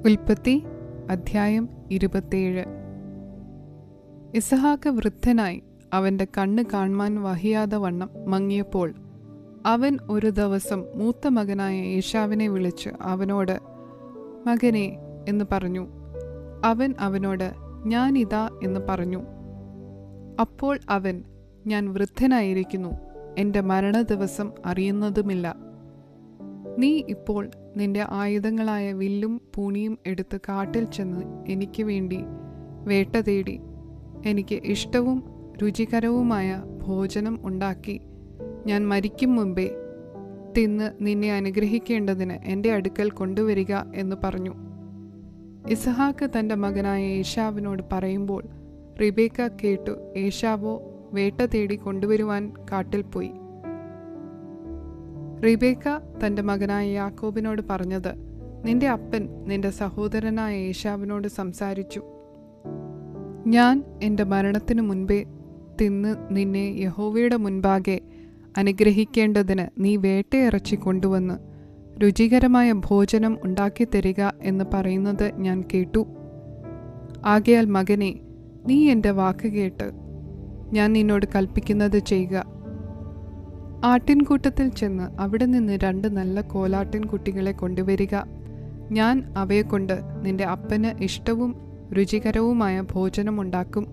ഉൽപ്പത്തി അധ്യായം 27. ഇസഹാക്ക് വൃദ്ധനായി അവന്റെ കണ്ണ് കാൺമാൻ വഹിയാതെ വണ്ണം മങ്ങിയപ്പോൾ അവൻ ഒരു ദിവസം മൂത്ത മകനായ ഏശാവിനെ വിളിച്ച് അവനോട് മകനെ എന്ന് പറഞ്ഞു. അവൻ അവനോട് ഞാൻ ഇതാ എന്ന് പറഞ്ഞു. അപ്പോൾ അവൻ ഞാൻ വൃദ്ധനായിരിക്കുന്നു, എൻ്റെ മരണദിവസം അറിയുന്നതുമില്ല. നീ ഇപ്പോൾ നിന്റെ ആയുധങ്ങളായ വില്ലും പൂണിയും എടുത്ത് കാട്ടിൽ ചെന്ന് എനിക്ക് വേണ്ടി വേട്ട തേടി എനിക്ക് ഇഷ്ടവും രുചികരവുമായ ഭോജനം ഉണ്ടാക്കി ഞാൻ മരിക്കും മുമ്പേ തിന്ന് നിന്നെ അനുഗ്രഹിക്കേണ്ടതിന് എൻ്റെ അടുക്കൽ കൊണ്ടുവരിക എന്ന് പറഞ്ഞു. ഇസഹാക്ക് തൻ്റെ മകനായ ഏശാവിനോട് പറയുമ്പോൾ റിബേക്ക കേട്ടു. ഏശാവോ വേട്ട തേടി കൊണ്ടുവരുവാൻ കാട്ടിൽ പോയി. റിബേക്ക തൻ്റെ മകനായ യാക്കോബിനോട് പറഞ്ഞത്, നിന്റെ അപ്പൻ നിന്റെ സഹോദരനായ ഏശാവിനോട് സംസാരിച്ചു. ഞാൻ എൻ്റെ മരണത്തിനു മുൻപേ തിന്ന് നിന്നെ യഹോവയുടെ മുൻപാകെ അനുഗ്രഹിക്കേണ്ടതിന് നീ വേട്ടയിറച്ചി കൊണ്ടുവന്ന് രുചികരമായ ഭോജനം ഉണ്ടാക്കിത്തരിക എന്ന് പറയുന്നത് ഞാൻ കേട്ടു. ആകയാൽ മകനെ, നീ എൻ്റെ വാക്ക് കേട്ട് ഞാൻ നിന്നോട് കൽപ്പിക്കുന്നത് ചെയ്യുക. ആട്ടിൻകൂട്ടത്തിൽ ചെന്ന് അവിടെ നിന്ന് 2 നല്ല കോലാട്ടിൻകുട്ടികളെ കൊണ്ടുവരിക. ഞാൻ അവയെക്കൊണ്ട് നിന്റെ അപ്പന് ഇഷ്ടവും രുചികരവുമായ ഭോജനമുണ്ടാക്കും.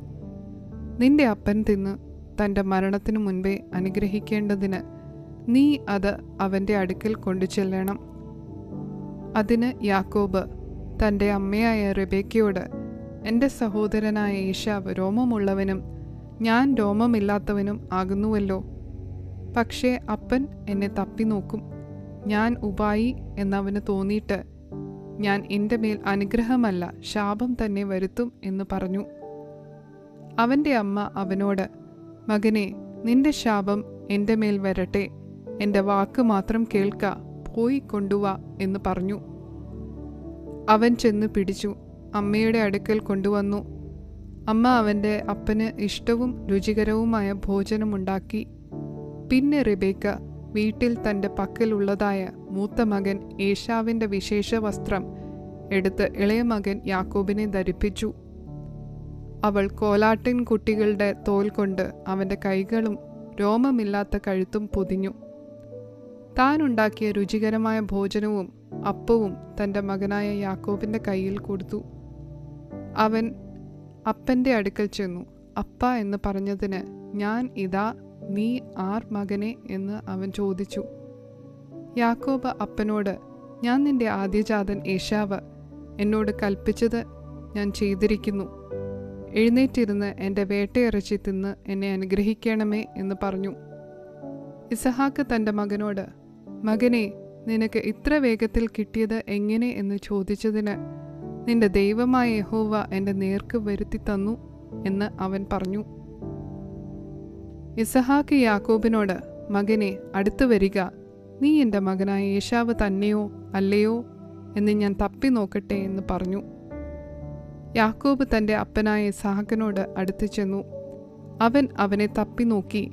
നിന്റെ അപ്പൻ തിന്ന് തൻ്റെ മരണത്തിനു മുൻപേ അനുഗ്രഹിക്കേണ്ടതിന് നീ അത് അവൻ്റെ അടുക്കൽ കൊണ്ടു ചെല്ലണം. അതിന് യാക്കോബ് തൻ്റെ അമ്മയായ റെബേക്കയോട്, എൻ്റെ സഹോദരനായ ഏശാവ് രോമമുള്ളവനും ഞാൻ രോമമില്ലാത്തവനും ആകുന്നുവല്ലോ. പക്ഷേ അപ്പൻ എന്നെ തപ്പി നോക്കും, ഞാൻ ഉപായി എന്നവന് തോന്നിയിട്ട് ഞാൻ എൻ്റെ മേൽ അനുഗ്രഹമല്ല ശാപം തന്നെ വരുത്തും എന്ന് പറഞ്ഞു. അവൻ്റെ അമ്മ അവനോട്, മകനെ, നിന്റെ ശാപം എൻ്റെ മേൽ വരട്ടെ, എൻ്റെ വാക്ക് മാത്രം കേൾക്ക, പോയി കൊണ്ടുവാ എന്ന് പറഞ്ഞു. അവൻ ചെന്ന് പിടിച്ചു അമ്മയുടെ അടുക്കൽ കൊണ്ടുവന്നു. അമ്മ അവൻ്റെ അപ്പന് ഇഷ്ടവും രുചികരവുമായ ഭോജനമുണ്ടാക്കി. പിന്നെ റിബേക്ക വീട്ടിൽ തൻ്റെ പക്കലുള്ളതായ മൂത്ത മകൻ ഏശാവിൻ്റെ വിശേഷ വസ്ത്രം എടുത്ത് ഇളയ മകൻ യാക്കോബിനെ ധരിപ്പിച്ചു. അവൾ കോലാട്ടിൻ കുട്ടികളുടെ തോൽ കൊണ്ട് അവൻ്റെ കൈകളും രോമമില്ലാത്ത കഴുത്തും പൊതിഞ്ഞു. താൻ ഉണ്ടാക്കിയ രുചികരമായ ഭോജനവും അപ്പവും തൻ്റെ മകനായ യാക്കോബിൻ്റെ കയ്യിൽ കൊടുത്തു. അവൻ അപ്പൻ്റെ അടുക്കൽ ചെന്നു. അപ്പ എന്ന് പറഞ്ഞതിന് ഞാൻ ഇതാ, നീ ആർ മകനെ എന്ന് അവൻ ചോദിച്ചു. യാക്കോബ് അപ്പനോട്, ഞാൻ നിന്റെ ആദ്യജാതൻ ഏശാവ്, എന്നോട് കൽപ്പിച്ചത് ഞാൻ ചെയ്തിരിക്കുന്നു. എഴുന്നേറ്റിരുന്ന് എൻ്റെ വേട്ടയിറച്ചി തിന്ന് എന്നെ അനുഗ്രഹിക്കണമേ എന്ന് പറഞ്ഞു. ഇസഹാക്ക് തൻ്റെ മകനോട്, മകനെ, നിനക്ക് ഇത്ര വേഗത്തിൽ കിട്ടിയത് എങ്ങനെ എന്ന് ചോദിച്ചതിന് നിന്റെ ദൈവമായ യഹോവ എൻ്റെ നേർക്ക് വരുത്തി തന്നു എന്ന് അവൻ പറഞ്ഞു. ഇസഹാക്ക് യാക്കോബിനോട്, മകനെ, അടുത്തു വരിക, നീ എൻ്റെ മകനായ ഏശാവ് തന്നെയോ അല്ലയോ എന്ന് ഞാൻ തപ്പി നോക്കട്ടെ എന്ന് പറഞ്ഞു. യാക്കോബ് തൻ്റെ അപ്പനായ ഇസഹാക്കിനോട് അടുത്തു ചെന്നു. അവൻ അവനെ തപ്പി നോക്കി.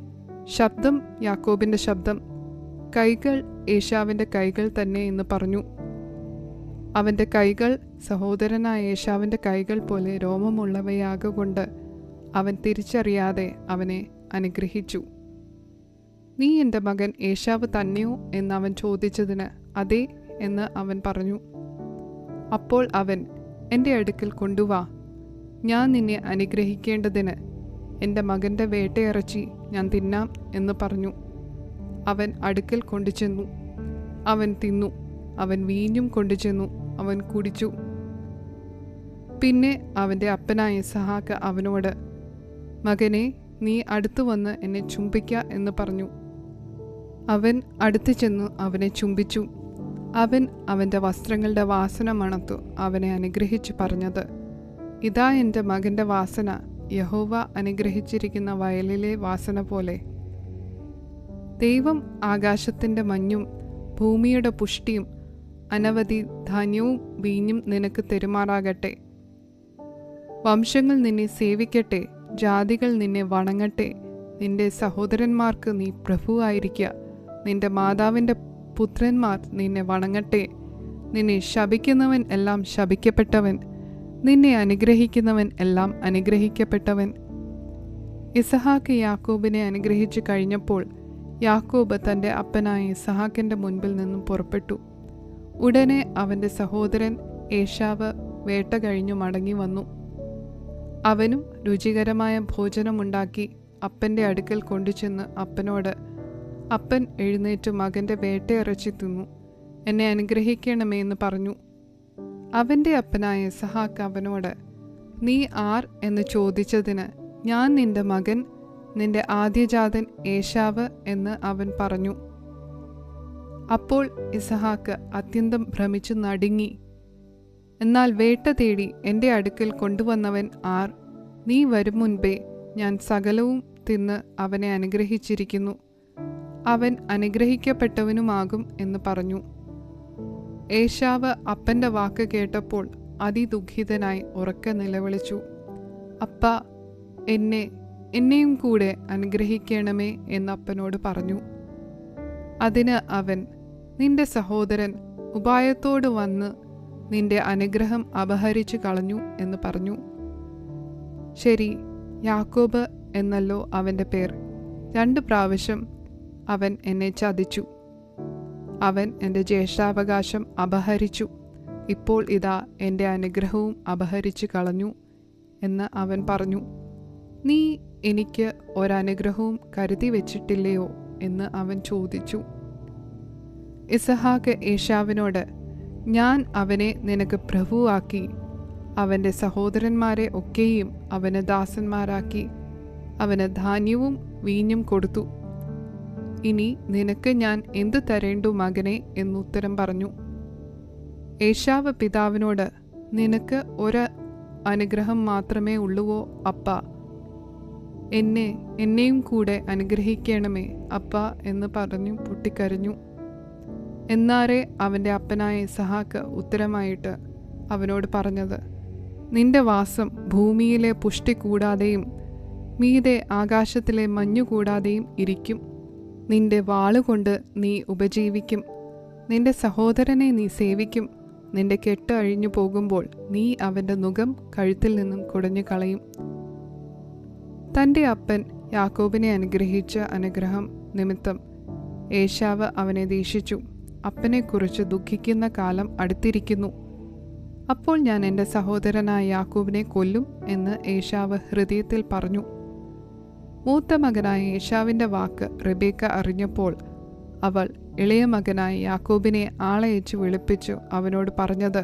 ശബ്ദം യാക്കോബിൻ്റെ ശബ്ദം, കൈകൾ ഏശാവിൻ്റെ കൈകൾ തന്നെ എന്ന് പറഞ്ഞു. അവൻ്റെ കൈകൾ സഹോദരനായ ഏശാവിൻ്റെ കൈകൾ പോലെ രോമമുള്ളവയാകൊണ്ട് അവൻ തിരിച്ചറിയാതെ അവനെ അനുഗ്രഹിച്ചു. നീ എൻ്റെ മകൻ ഏശാവ് തന്നെയോ എന്ന് അവൻ ചോദിച്ചതിന് അതെ എന്ന് അവൻ പറഞ്ഞു. അപ്പോൾ അവൻ, എൻ്റെ അടുക്കൽ കൊണ്ടുവാ, ഞാൻ നിന്നെ അനുഗ്രഹിക്കേണ്ടതിന് എൻ്റെ മകൻ്റെ വേട്ടയിറച്ചി ഞാൻ തിന്നാം എന്ന് പറഞ്ഞു. അവൻ അടുക്കൽ കൊണ്ടുചെന്നു. അവൻ തിന്നു. അവൻ വീഞ്ഞും കൊണ്ടുചെന്നു. അവൻ കുടിച്ചു. പിന്നെ അവൻ്റെ അപ്പനായ ഇസഹാക്ക് അവനോട്, മകനെ, നീ അടുത്തു വന്ന് എന്നെ ചുംബിക്ക എന്ന് പറഞ്ഞു. അവൻ അടുത്തു ചെന്നു അവനെ ചുംബിച്ചു. അവൻ അവൻ്റെ വസ്ത്രങ്ങളുടെ വാസന മണത്തു അവനെ അനുഗ്രഹിച്ചു പറഞ്ഞത്, ഇതാ എൻ്റെ മകൻ്റെ വാസന, യഹോവ അനുഗ്രഹിച്ചിരിക്കുന്ന വയലിലെ വാസന പോലെ. ദൈവം ആകാശത്തിൻ്റെ മഞ്ഞും ഭൂമിയുടെ പുഷ്ടിയും അനവധി ധാന്യവും വീഞ്ഞും നിനക്ക് തെരുമാറാകട്ടെ. വംശങ്ങൾ നിന്നെ സേവിക്കട്ടെ, ജാതികൾ നിന്നെ വണങ്ങട്ടെ. നിന്റെ സഹോദരന്മാർക്ക് നീ പ്രഭുവായിരിക്കുക. നിന്റെ മാതാവിൻ്റെ പുത്രന്മാർ നിന്നെ വണങ്ങട്ടെ. നിന്നെ ശപിക്കുന്നവൻ എല്ലാം ശപിക്കപ്പെട്ടവൻ, നിന്നെ അനുഗ്രഹിക്കുന്നവൻ എല്ലാം അനുഗ്രഹിക്കപ്പെട്ടവൻ. ഇസഹാക്ക് യാക്കോബിനെ അനുഗ്രഹിച്ചു കഴിഞ്ഞപ്പോൾ യാക്കോബ് തൻ്റെ അപ്പനായ ഇസഹാക്കിൻ്റെ മുൻപിൽ നിന്നും പുറപ്പെട്ടു. ഉടനെ അവൻ്റെ സഹോദരൻ ഏശാവ് വേട്ട കഴിഞ്ഞു മടങ്ങി വന്നു. അവനും രുചികരമായ ഭോജനമുണ്ടാക്കി അപ്പൻ്റെ അടുക്കൽ കൊണ്ടുചെന്ന് അപ്പനോട്, അപ്പൻ എഴുന്നേറ്റ് മകൻ്റെ വേട്ടയിറച്ചി തിന്നു, എന്നെ അനുഗ്രഹിക്കണമേ എന്ന് പറഞ്ഞു. അവൻ്റെ അപ്പനായ ഇസഹാക്ക് അവനോട്, നീ ആർ എന്ന് ചോദിച്ചതിന്, ഞാൻ നിന്റെ മകൻ, നിന്റെ ആദ്യജാതൻ ഏശാവ് എന്ന് അവൻ പറഞ്ഞു. അപ്പോൾ ഇസഹാക്ക് അത്യന്തം ഭ്രമിച്ചു നടുങ്ങി. എന്നാൽ വേട്ട തേടി എൻ്റെ അടുക്കൽ കൊണ്ടുവന്നവൻ ആർ? നീ വരും മുൻപേ ഞാൻ സകലവും തിന്ന് അവനെ അനുഗ്രഹിച്ചിരിക്കുന്നു, അവൻ അനുഗ്രഹിക്കപ്പെട്ടവനുമാകും എന്ന് പറഞ്ഞു. ഏശാവ് അപ്പൻ്റെ വാക്ക് കേട്ടപ്പോൾ അതിദുഃഖിതനായി ഉറക്കെ നിലവിളിച്ചു, അപ്പാ, എന്നെയും കൂടെ അനുഗ്രഹിക്കണമേ എന്ന് അപ്പനോട് പറഞ്ഞു. അതിന് അവൻ, നിന്റെ സഹോദരൻ ഉപായത്തോട് വന്ന് നിന്റെ അനുഗ്രഹം അപഹരിച്ചു കളഞ്ഞു എന്ന് പറഞ്ഞു. ശരി, യാക്കോബ് എന്നല്ലോ അവൻ്റെ പേർ. 2 പ്രാവശ്യം അവൻ എന്നെ ചതിച്ചു. അവൻ എൻ്റെ ജ്യേഷ്ഠാവകാശം അപഹരിച്ചു. ഇപ്പോൾ ഇതാ എൻ്റെ അനുഗ്രഹവും അപഹരിച്ചു കളഞ്ഞു എന്ന് അവൻ പറഞ്ഞു. നീ എനിക്ക് ഒരനുഗ്രഹവും കരുതി വച്ചിട്ടില്ലയോ എന്ന് അവൻ ചോദിച്ചു. ഇസഹാക്ക് ഏശാവിനോട്, ഞാൻ അവനെ നിനക്ക് പ്രഭുവാക്കി, അവൻ്റെ സഹോദരന്മാരെ ഒക്കെയും അവന് ദാസന്മാരാക്കി, അവന് ധാന്യവും വീഞ്ഞും കൊടുത്തു. ഇനി നിനക്ക് ഞാൻ എന്തു തരേണ്ടു മകനെ എന്നുത്തരം പറഞ്ഞു. ഏശാവ് പിതാവിനോട്, നിനക്ക് ഒരു അനുഗ്രഹം മാത്രമേ ഉള്ളുവോ അപ്പ? എന്നെയും കൂടെ അനുഗ്രഹിക്കണമേ അപ്പ എന്ന് പറഞ്ഞു പൊട്ടിക്കരഞ്ഞു. എന്നാരെ അവൻ്റെ അപ്പനായ ഇസഹാക്ക് ഉത്തരമായിട്ട് അവനോട് പറഞ്ഞത്, നിന്റെ വാസം ഭൂമിയിലെ പുഷ്ടി കൂടാതെയും മീതെ ആകാശത്തിലെ മഞ്ഞു കൂടാതെയും ഇരിക്കും. നിന്റെ വാളുകൊണ്ട് നീ ഉപജീവിക്കും. നിന്റെ സഹോദരനെ നീ സേവിക്കും. നിന്റെ കെട്ട് അഴിഞ്ഞു പോകുമ്പോൾ നീ അവൻ്റെ നുകം കഴുത്തിൽ നിന്നും കുടഞ്ഞു കളയും. തൻ്റെ അപ്പൻ യാക്കോബിനെ അനുഗ്രഹിച്ച അനുഗ്രഹം നിമിത്തം ഏശാവ് അവനെ ദേഷിച്ചു. അപ്പനെക്കുറിച്ച് ദുഃഖിക്കുന്ന കാലം അടുത്തിരിക്കുന്നു. അപ്പോൾ ഞാൻ എൻ്റെ സഹോദരനായ യാക്കോബിനെ കൊല്ലും എന്ന് ഏശാവ് ഹൃദയത്തിൽ പറഞ്ഞു. മൂത്ത മകനായ ഏശാവിൻ്റെ വാക്ക് റെബേക്ക അറിഞ്ഞപ്പോൾ അവൾ ഇളയ മകനായ യാക്കോബിനെ ആളയച്ച് വിളിപ്പിച്ചു അവനോട് പറഞ്ഞത്,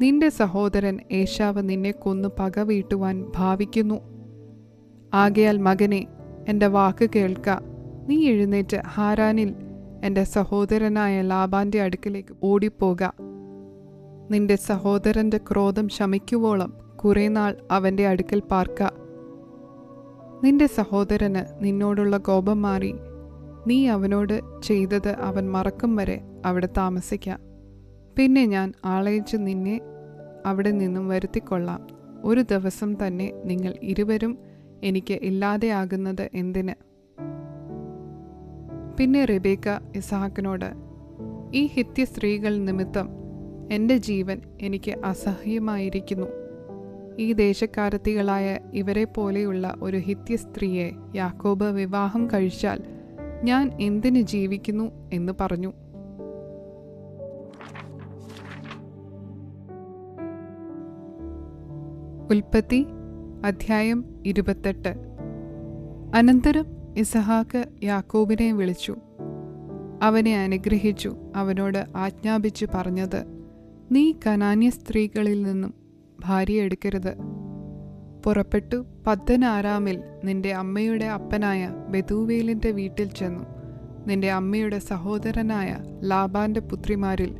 നിന്റെ സഹോദരൻ ഏശാവ് നിന്നെ കൊന്നു പക വീട്ടുവാൻ ഭാവിക്കുന്നു. ആകയാൽ മകനെ, എൻ്റെ വാക്ക് കേൾക്ക. നീ എഴുന്നേറ്റ് ഹാരാനിൽ എൻ്റെ സഹോദരനായ ലാബാൻ്റെ അടുക്കിലേക്ക് ഓടിപ്പോക. നിന്റെ സഹോദരൻ്റെ ക്രോധം ശമിക്കുവോളം കുറേ നാൾ അവൻ്റെ അടുക്കൽ പാർക്ക. നിന്റെ സഹോദരന് നിന്നോടുള്ള കോപം മാറി നീ അവനോട് ചെയ്തത് അവൻ മറക്കും വരെ അവിടെ താമസിക്കാം. പിന്നെ ഞാൻ ആളയച്ച് നിന്നെ അവിടെ നിന്നും വരുത്തിക്കൊള്ളാം. ഒരു ദിവസം തന്നെ നിങ്ങൾ ഇരുവരും എനിക്ക് ഇല്ലാതെയാകുന്നത് എന്തിന്? പിന്നെ റെബേക്ക ഇസഹാക്കിനോട്, ഈ ഹിത്യ സ്ത്രീകൾ നിമിത്തം എൻ്റെ ജീവൻ എനിക്ക് അസഹ്യമായിരിക്കുന്നു. ഈ ദേശക്കാരത്തികളായ ഇവരെ പോലെയുള്ള ഒരു ഹിത്യ സ്ത്രീയെ യാക്കോബ് വിവാഹം കഴിച്ചാൽ ഞാൻ എന്തിന് ജീവിക്കുന്നു എന്ന് പറഞ്ഞു. ഉൽപ്പത്തി അധ്യായം 28. അനന്തരം ഇസഹാക്ക് യാക്കോബിനെ വിളിച്ചു, അവനെ അനുഗ്രഹിച്ചു. അവനോട് ആജ്ഞാപിച്ചു പറഞ്ഞത്, നീ കനാന്യ സ്ത്രീകളിൽ നിന്നും ഭാര്യ എടുക്കരുത്. പുറപ്പെട്ടു പദ്ദൻആരാമിൽ നിന്റെ അമ്മയുടെ അപ്പനായ ബെതൂവേലിൻ്റെ വീട്ടിൽ ചെന്നു നിന്റെ അമ്മയുടെ സഹോദരനായ ലാബാന്റെ പുത്രിമാരിൽ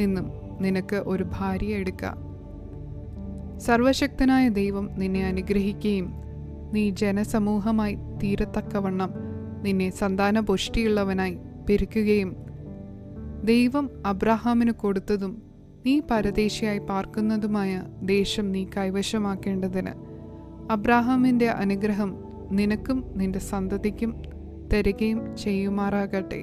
നിന്നും നിനക്ക് ഒരു ഭാര്യയെ എടുക്കാം. സർവശക്തനായ ദൈവം നിന്നെ അനുഗ്രഹിക്കുകയും നീ ജനസമൂഹമായി തീരത്തക്കവണ്ണം നിന്നെ സന്താനപുഷ്ടിയുള്ളവനായി പെരുക്കുകയും ദൈവം അബ്രാഹാമിന് കൊടുത്തതും നീ പരദേശിയായി പാർക്കുന്നതുമായ ദേശം നീ കൈവശമാക്കേണ്ടതിന് അബ്രാഹാമിൻ്റെ അനുഗ്രഹം നിനക്കും നിന്റെ സന്തതിക്കും തരികയും ചെയ്യുമാറാകട്ടെ.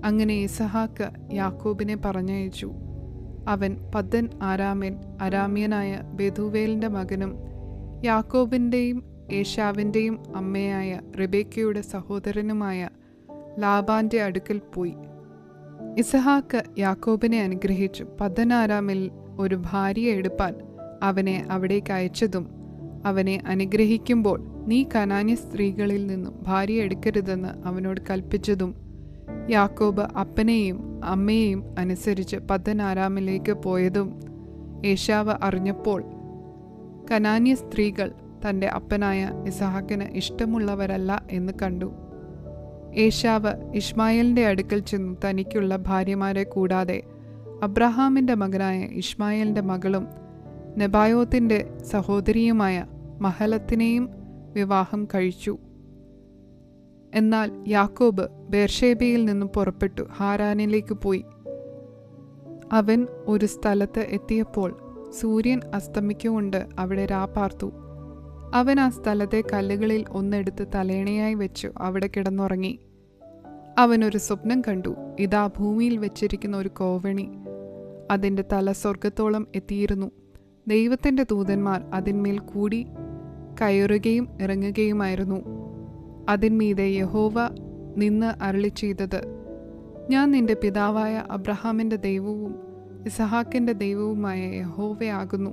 അങ്ങനെ ഇസഹാക്ക് യാക്കോബിനെ പറഞ്ഞയച്ചു. അവൻ പദ്ദൻ ആരാമിൽ അരാമ്യനായ ബെഥൂവേലിൻ്റെ മകനും യാക്കോബിൻ്റെയും ഏശാവിൻ്റെയും അമ്മയായ റിബേക്കയുടെ സഹോദരനുമായ ലാബാന്റെ അടുക്കൽ പോയി. ഇസഹാക്ക് യാക്കോബിനെ അനുഗ്രഹിച്ചു. പദ്ദൻ ആരാമിൽ ഒരു ഭാര്യയെ എടുപ്പാൻ അവനെ അവിടേക്ക് അയച്ചതും അവനെ അനുഗ്രഹിക്കുമ്പോൾ നീ കനാന്യ സ്ത്രീകളിൽ നിന്നും ഭാര്യയെ എടുക്കരുതെന്ന് അവനോട് കൽപ്പിച്ചതും യാക്കോബ് അപ്പനെയും അമ്മയെയും അനുസരിച്ച് പദ്ദൻ ആരാമിലേക്ക് പോയതും ഏശാവ് അറിഞ്ഞപ്പോൾ കനാന്യ സ്ത്രീകൾ തൻ്റെ അപ്പനായ ഇസഹാക്കിന് ഇഷ്ടമുള്ളവരല്ല എന്ന് കണ്ടു. ഏശാവ് ഇഷ്മായേലിൻ്റെ അടുക്കൽ ചെന്നു തനിക്കുള്ള ഭാര്യമാരെ കൂടാതെ അബ്രഹാമിൻ്റെ മകനായ ഇഷ്മായേലിൻ്റെ മകളും നെബായോത്തിൻ്റെ സഹോദരിയുമായ മഹലത്തിനെയും വിവാഹം കഴിച്ചു. എന്നാൽ യാക്കോബ് ബേർഷേബയിൽ നിന്നും പുറപ്പെട്ടു ഹാരാനിലേക്ക് പോയി. അവൻ ഒരു സ്ഥലത്ത് എത്തിയപ്പോൾ സൂര്യൻ അസ്തമിക്കുകൊണ്ട് അവിടെ രാപാർത്തു. അവൻ ആ സ്ഥലത്തെ കല്ലുകളിൽ ഒന്നെടുത്ത് തലേണയായി വെച്ചു അവിടെ കിടന്നുറങ്ങി. അവനൊരു സ്വപ്നം കണ്ടു. ഇതാ, ഭൂമിയിൽ വെച്ചിരിക്കുന്ന ഒരു കോവണി. അതിൻ്റെ തല സ്വർഗത്തോളം എത്തിയിരുന്നു. ദൈവത്തിൻ്റെ ദൂതന്മാർ അതിന്മേൽ കൂടി കയറുകയും ഇറങ്ങുകയുമായിരുന്നു. അതിന്മീതെ യഹോവ നിന്ന് അരുളി ചെയ്തത്, ഞാൻ നിന്റെ പിതാവായ അബ്രഹാമിൻ്റെ ദൈവവും ഇസഹാക്കിൻ്റെ ദൈവവുമായ യഹോവയാകുന്നു.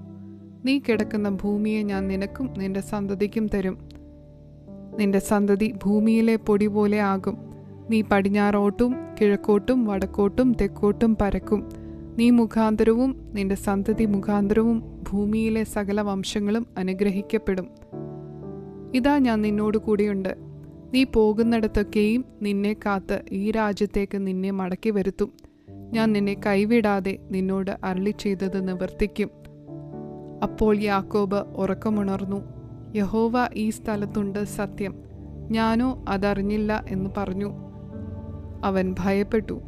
നീ കിടക്കുന്ന ഭൂമിയെ ഞാൻ നിനക്കും നിന്റെ സന്തതിക്കും തരും. നിന്റെ സന്തതി ഭൂമിയിലെ പൊടി പോലെ ആകും. നീ പടിഞ്ഞാറോട്ടും കിഴക്കോട്ടും വടക്കോട്ടും തെക്കോട്ടും പരക്കും. നീ മുഖാന്തരവും നിന്റെ സന്തതി മുഖാന്തരവും ഭൂമിയിലെ സകല വംശങ്ങളും അനുഗ്രഹിക്കപ്പെടും. ഇതാ, ഞാൻ നിന്നോട് കൂടിയുണ്ട്. നീ പോകുന്നിടത്തൊക്കെയും നിന്നെ കാത്ത് ഈ രാജ്യത്തേക്ക് നിന്നെ മടക്കി വരുത്തും. ഞാൻ നിന്നെ കൈവിടാതെ നിന്നോട് അരുളി ചെയ്തത് നിവർത്തിക്കും. അപ്പോൾ യാക്കോബ് ഉറക്കമുണർന്നു. യഹോവ ഈ സ്ഥലത്തുണ്ട്, സത്യം, ഞാനോ അതറിഞ്ഞില്ല എന്ന് പറഞ്ഞു. അവൻ ഭയപ്പെട്ടു.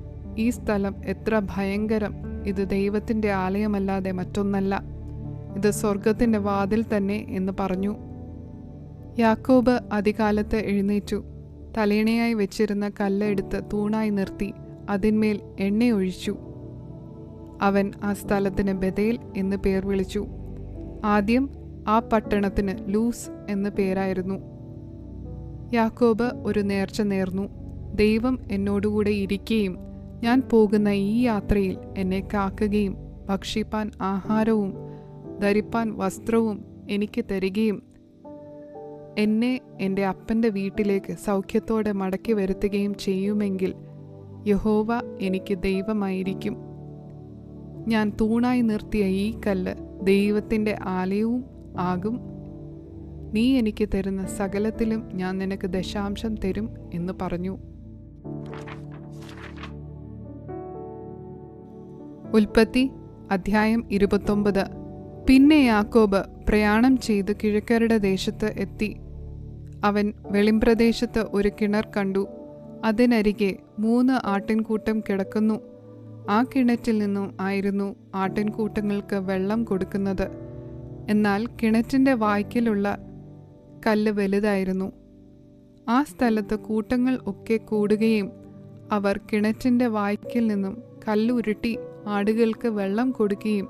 ഈ സ്ഥലം എത്ര ഭയങ്കരം! ഇത് ദൈവത്തിൻ്റെ ആലയമല്ലാതെ മറ്റൊന്നല്ല. ഇത് സ്വർഗത്തിൻ്റെ വാതിൽ തന്നെ എന്ന് പറഞ്ഞു. യാക്കോബ് അതികാലത്ത് എഴുന്നേറ്റു. തലേണയായി വെച്ചിരുന്ന കല്ല് എടുത്ത് തൂണായി നിർത്തി അതിന്മേൽ എണ്ണയൊഴിച്ചു. അവൻ ആ സ്ഥലത്തിന് ബഥേൽ എന്ന് പേർ വിളിച്ചു. ആദ്യം ആ പട്ടണത്തിന് ലൂസ് എന്ന് പേരായിരുന്നു. യാക്കോബ് ഒരു നേർച്ച നേർന്നു. ദൈവം എന്നോടുകൂടെ ഇരിക്കുകയും ഞാൻ പോകുന്ന ഈ യാത്രയിൽ എന്നെ കാക്കുകയും ഭക്ഷിപ്പാൻ ആഹാരവും ധരിപ്പാൻ വസ്ത്രവും എനിക്ക് തരികയും എന്നെ എൻ്റെ അപ്പൻ്റെ വീട്ടിലേക്ക് സൗഖ്യത്തോടെ മടക്കി വരുത്തുകയും ചെയ്യുമെങ്കിൽ യഹോവ എനിക്ക് ദൈവമായിരിക്കും. ഞാൻ തൂണായി നിർത്തിയ ഈ കല്ല് ദൈവത്തിൻ്റെ ആലയവും ആകും. നീ എനിക്ക് തരുന്ന സകലത്തിലും ഞാൻ നിനക്ക് ദശാംശം തരും എന്ന് പറഞ്ഞു. ഉൽപ്പത്തി അധ്യായം 29. പിന്നെ യാക്കോബ് പ്രയാണം ചെയ്ത് കിഴക്കരുടെ ദേശത്ത് എത്തി. അവൻ വെളിമ്പ്രദേശത്ത് ഒരു കിണർ കണ്ടു. അതിനരികെ 3 ആട്ടിൻകൂട്ടം കിടക്കുന്നു. ആ കിണറ്റിൽ നിന്നും ആയിരുന്നു ആട്ടിൻകൂട്ടങ്ങൾക്ക് വെള്ളം കൊടുക്കുന്നത്. എന്നാൽ കിണറ്റിൻ്റെ വായ്ക്കലുള്ള കല്ല് വലുതായിരുന്നു. ആ സ്ഥലത്ത് കൂട്ടങ്ങൾ ഒക്കെ കൂടുകയും അവർ കിണറ്റിൻ്റെ വായ്ക്കൽ നിന്നും കല്ലുരുട്ടി ആടുകൾക്ക് വെള്ളം കൊടുക്കുകയും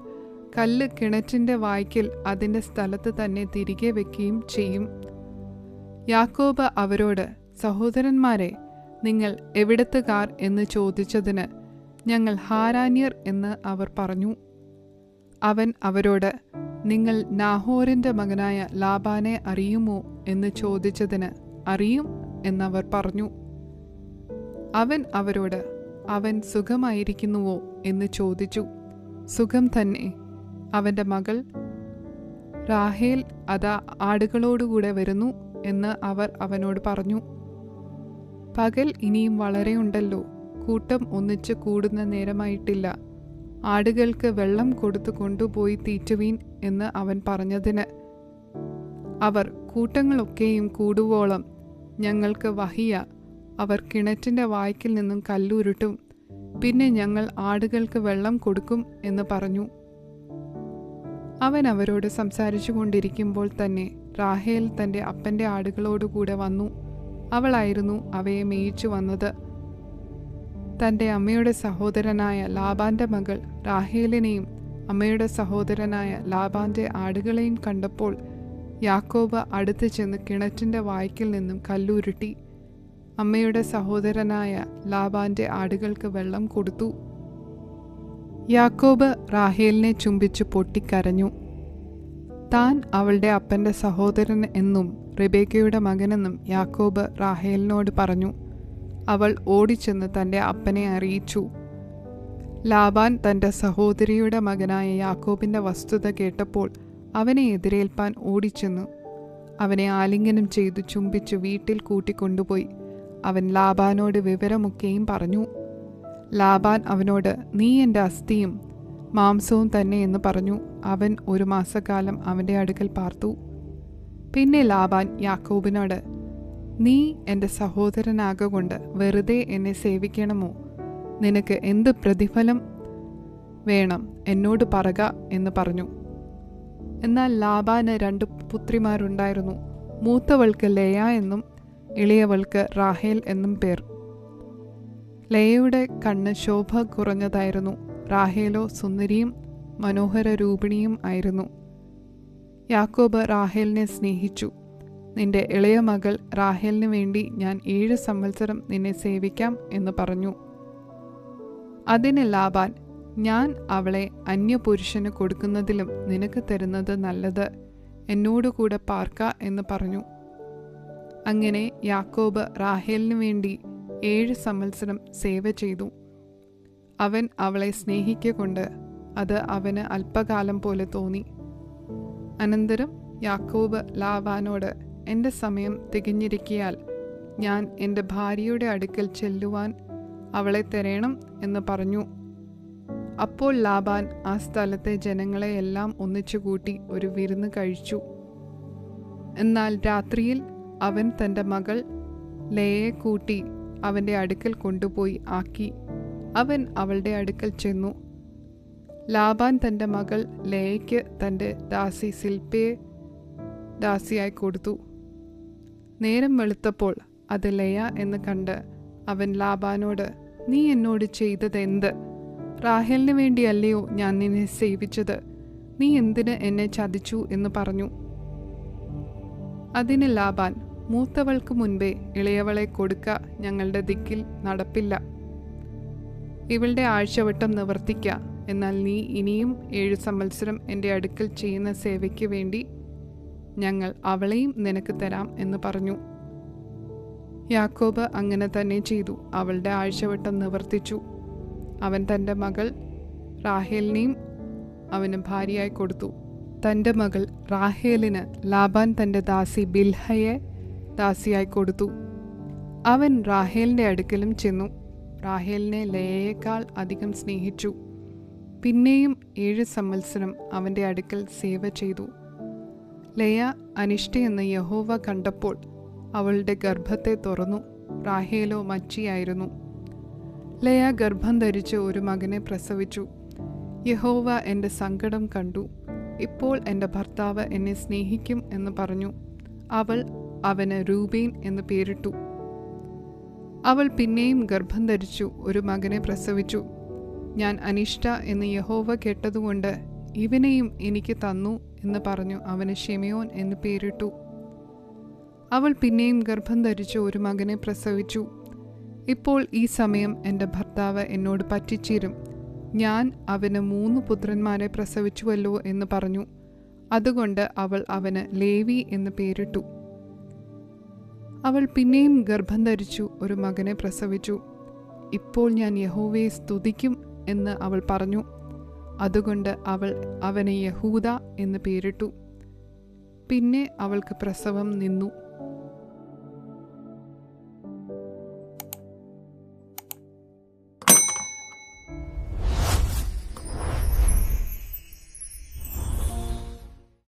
കല്ല് കിണറ്റിൻ്റെ വായ്ക്കൽ അതിൻ്റെ സ്ഥലത്ത് തന്നെ തിരികെ വയ്ക്കുകയും ചെയ്യും. യാക്കോബ് അവരോട്, സഹോദരന്മാരെ, നിങ്ങൾ എവിടത്തുകാർ എന്ന് ചോദിച്ചതിന് ഞങ്ങൾ ഹാരാന്യർ എന്ന് അവർ പറഞ്ഞു. അവൻ അവരോട്, നിങ്ങൾ നാഹോറിൻ്റെ മകനായ ലാബാനെ അറിയുമോ എന്ന് ചോദിച്ചതിന് അറിയും എന്നവർ പറഞ്ഞു. അവൻ അവരോട്, അവൻ സുഖമായിരിക്കുന്നുവോ എന്ന് ചോദിച്ചു. സുഖം തന്നെ. അവൻ്റെ മകൾ റാഹേൽ അതാ ആടുകളോടുകൂടെ വരുന്നു എന്ന് അവർ അവനോട് പറഞ്ഞു. പകൽ ഇനിയും വളരെയുണ്ടല്ലോ, കൂട്ടം ഒന്നിച്ച് കൂടുന്ന നേരമായിട്ടില്ല. ആടുകൾക്ക് വെള്ളം കൊടുത്തു കൊണ്ടുപോയി തീറ്റുവീൻ എന്ന് അവൻ പറഞ്ഞതിന് അവർ, കൂട്ടങ്ങളൊക്കെയും കൂടുവോളം ഞങ്ങൾക്ക് വഹിയ. അവർ കിണറ്റിൻ്റെ വായ്ക്കൽ നിന്നും കല്ലുരുട്ടും. പിന്നെ ഞങ്ങൾ ആടുകൾക്ക് വെള്ളം കൊടുക്കും എന്ന് പറഞ്ഞു. അവൻ അവരോട് സംസാരിച്ചു കൊണ്ടിരിക്കുമ്പോൾ തന്നെ റാഹേൽ തൻ്റെ അപ്പൻ്റെ ആടുകളോടുകൂടെ വന്നു. അവളായിരുന്നു അവയെ മേയിച്ചു വന്നത്. തൻ്റെ അമ്മയുടെ സഹോദരനായ ലാബാന്റെ മകൾ റാഹേലിനെയും അമ്മയുടെ സഹോദരനായ ലാബാന്റെ ആടുകളെയും കണ്ടപ്പോൾ യാക്കോബ് അടുത്ത് ചെന്ന് കിണറ്റിൻ്റെ വായ്ക്കൽ നിന്നും കല്ലുരുട്ടി അമ്മയുടെ സഹോദരനായ ലാബാന്റെ ആടുകൾക്ക് വെള്ളം കൊടുത്തു. യാക്കോബ് റാഹേലിനെ ചുംബിച്ചു പൊട്ടിക്കരഞ്ഞു. താൻ അവളുടെ അപ്പൻ്റെ സഹോദരൻ എന്നും റിബേക്കയുടെ മകനെന്നും യാക്കോബ് റാഹേലിനോട് പറഞ്ഞു. അവൾ ഓടിച്ചെന്ന് തൻ്റെ അപ്പനെ അറിയിച്ചു. ലാബാൻ തൻ്റെ സഹോദരിയുടെ മകനായ യാക്കോബിൻ്റെ വസ്തുത കേട്ടപ്പോൾ അവനെ എതിരേൽപ്പാൻ ഓടിച്ചെന്നു. അവനെ ആലിംഗനം ചെയ്തു ചുംബിച്ചു വീട്ടിൽ കൂട്ടിക്കൊണ്ടുപോയി. അവൻ ലാബാനോട് വിവരമൊക്കെയും പറഞ്ഞു. ലാബാൻ അവനോട്, നീ എൻ്റെ അസ്ഥിയും മാംസവും തന്നെ എന്ന് പറഞ്ഞു. അവൻ 1 മാസക്കാലം അവൻ്റെ അടുക്കൽ പാർത്തു. പിന്നെ ലാബാൻ യാക്കോബിനോട്, നീ എൻ്റെ സഹോദരനാകൊണ്ട് വെറുതെ എന്നെ സേവിക്കണമോ? നിനക്ക് എന്ത് പ്രതിഫലം വേണം എന്നോട് പറക എന്ന് പറഞ്ഞു. എന്നാൽ ലാബാന് 2 പുത്രിമാരുണ്ടായിരുന്നു. മൂത്തവൾക്ക് ലേയ എന്നും ഇളയവൾക്ക് റാഹേൽ എന്നും പേർ. ലേയയുടെ കണ്ണ് ശോഭ കുറഞ്ഞതായിരുന്നു. റാഹേലോ സുന്ദരിയും മനോഹര രൂപിണിയും ആയിരുന്നു. യാക്കോബ് റാഹേലിനെ സ്നേഹിച്ചു. നിന്റെ ഇളയ മകൾ റാഹേലിന് വേണ്ടി ഞാൻ 7 സംവത്സരം നിന്നെ സേവിക്കാം എന്ന് പറഞ്ഞു. അതിന് ലാബാൻ, ഞാൻ അവളെ അന്യപുരുഷന് കൊടുക്കുന്നതിലും നിനക്ക് തരുന്നത് നല്ലത്, എന്നോടുകൂടെ പാർക്ക എന്ന് പറഞ്ഞു. അങ്ങനെ യാക്കോബ് റാഹേലിനു വേണ്ടി 7 സംവത്സരം സേവ ചെയ്തു. അവൻ അവളെ സ്നേഹിക്കൊണ്ട് അത് അവന് അല്പകാലം പോലെ തോന്നി. അനന്തരം യാക്കോബ് ലാബാനോട്, എൻ്റെ സമയം തികഞ്ഞിരിക്കയാൽ ഞാൻ എൻ്റെ ഭാര്യയുടെ അടുക്കൽ ചെല്ലുവാൻ അവളെ തരേണം എന്ന് പറഞ്ഞു. അപ്പോൾ ലാബാൻ ആ സ്ഥലത്തെ ജനങ്ങളെ എല്ലാം ഒന്നിച്ചുകൂട്ടി ഒരു വിരുന്ന് കഴിച്ചു. എന്നാൽ രാത്രിയിൽ അവൻ തൻ്റെ മകൾ ലേയെ കൂട്ടി അവൻ്റെ അടുക്കൽ കൊണ്ടുപോയി ആക്കി. അവൻ അവളുടെ അടുക്കൽ ചെന്നു. ലാബാൻ തൻ്റെ മകൾ ലേയയ്ക്ക് തൻ്റെ ദാസി സിൽപ്പയെ ദാസിയായി കൊടുത്തു. നേരം വെളുത്തപ്പോൾ അത് ലേയ എന്ന് കണ്ട് അവൻ ലാബാനോട്, നീ എന്നോട് ചെയ്തതെന്ത്? റാഹേലിന് വേണ്ടിയല്ലയോ ഞാൻ നിന്നെ സേവിച്ചത്? നീ എന്തിന് എന്നെ ചതിച്ചു എന്ന് പറഞ്ഞു. അതിന് ലാബാൻ, മൂത്തവൾക്ക് മുൻപേ ഇളയവളെ കൊടുക്ക ഞങ്ങളുടെ ദിക്കിൽ നടപ്പില്ല. ഇവളുടെ ആഴ്ചവട്ടം നിവർത്തിക്ക. എന്നാൽ നീ ഇനിയും 7 സംവത്സരം എൻ്റെ അടുക്കൽ ചെയ്യുന്ന സേവയ്ക്ക് വേണ്ടി ഞങ്ങൾ അവളെയും നിനക്ക് തരാം എന്ന് പറഞ്ഞു. യാക്കോബ് അങ്ങനെ തന്നെ ചെയ്തു. അവളുടെ ആഴ്ചവട്ടം നിവർത്തിച്ചു. അവൻ തൻ്റെ മകൾ റാഹേലിനെയും അവന് ഭാര്യയായി കൊടുത്തു. തൻ്റെ മകൾ റാഹേലിന് ലാബാൻ തൻ്റെ ദാസി ബിൽഹയെ ദാസിയായി കൊടുത്തു. അവൻ റാഹേലിൻ്റെ അടുക്കലും ചെന്നു. റാഹേലിനെ ലേയേക്കാൾ അധികം സ്നേഹിച്ചു. പിന്നെയും 7 സംവത്സരം അവൻ്റെ അടുക്കൽ സേവ ചെയ്തു. ലേയ അനിഷ്ടയെന്ന് യഹോവ കണ്ടപ്പോൾ അവളുടെ ഗർഭത്തെ തുറന്നു. റാഹേലോ മച്ചിയായിരുന്നു. ലേയ ഗർഭം ധരിച്ച് ഒരു മകനെ പ്രസവിച്ചു. യഹോവ എൻ്റെ സങ്കടം കണ്ടു. ഇപ്പോൾ എൻ്റെ ഭർത്താവ് എന്നെ സ്നേഹിക്കും എന്ന് പറഞ്ഞു. അവൾ അവന് രൂബേൻ എന്ന് പേരിട്ടു. അവൾ പിന്നെയും ഗർഭം ധരിച്ചു ഒരു മകനെ പ്രസവിച്ചു. ഞാൻ അനിഷ്ട എന്ന് യഹോവ കേട്ടതുകൊണ്ട് ഇവനെയും എനിക്ക് തന്നു എന്ന് പറഞ്ഞു അവന് ശിമെയോൻ എന്ന് പേരിട്ടു. അവൾ പിന്നെയും ഗർഭം ധരിച്ചു ഒരു മകനെ പ്രസവിച്ചു. ഇപ്പോൾ ഈ സമയം എൻ്റെ ഭർത്താവ് എന്നോട് പറ്റിച്ചേരും. ഞാൻ അവന് 3 പുത്രന്മാരെ പ്രസവിച്ചുവല്ലോ എന്ന് പറഞ്ഞു. അതുകൊണ്ട് അവൾ അവന് ലേവി എന്ന് പേരിട്ടു. അവൾ പിന്നെയും ഗർഭം ധരിച്ചു ഒരു മകനെ പ്രസവിച്ചു. ഇപ്പോൾ ഞാൻ യഹോവയെ സ്തുതിക്കും എന്ന് അവൾ പറഞ്ഞു. അതുകൊണ്ട് അവൾ അവന് യഹൂദ എന്ന് പേരിട്ടു. പിന്നെ അവൾക്ക് പ്രസവം നിന്നു.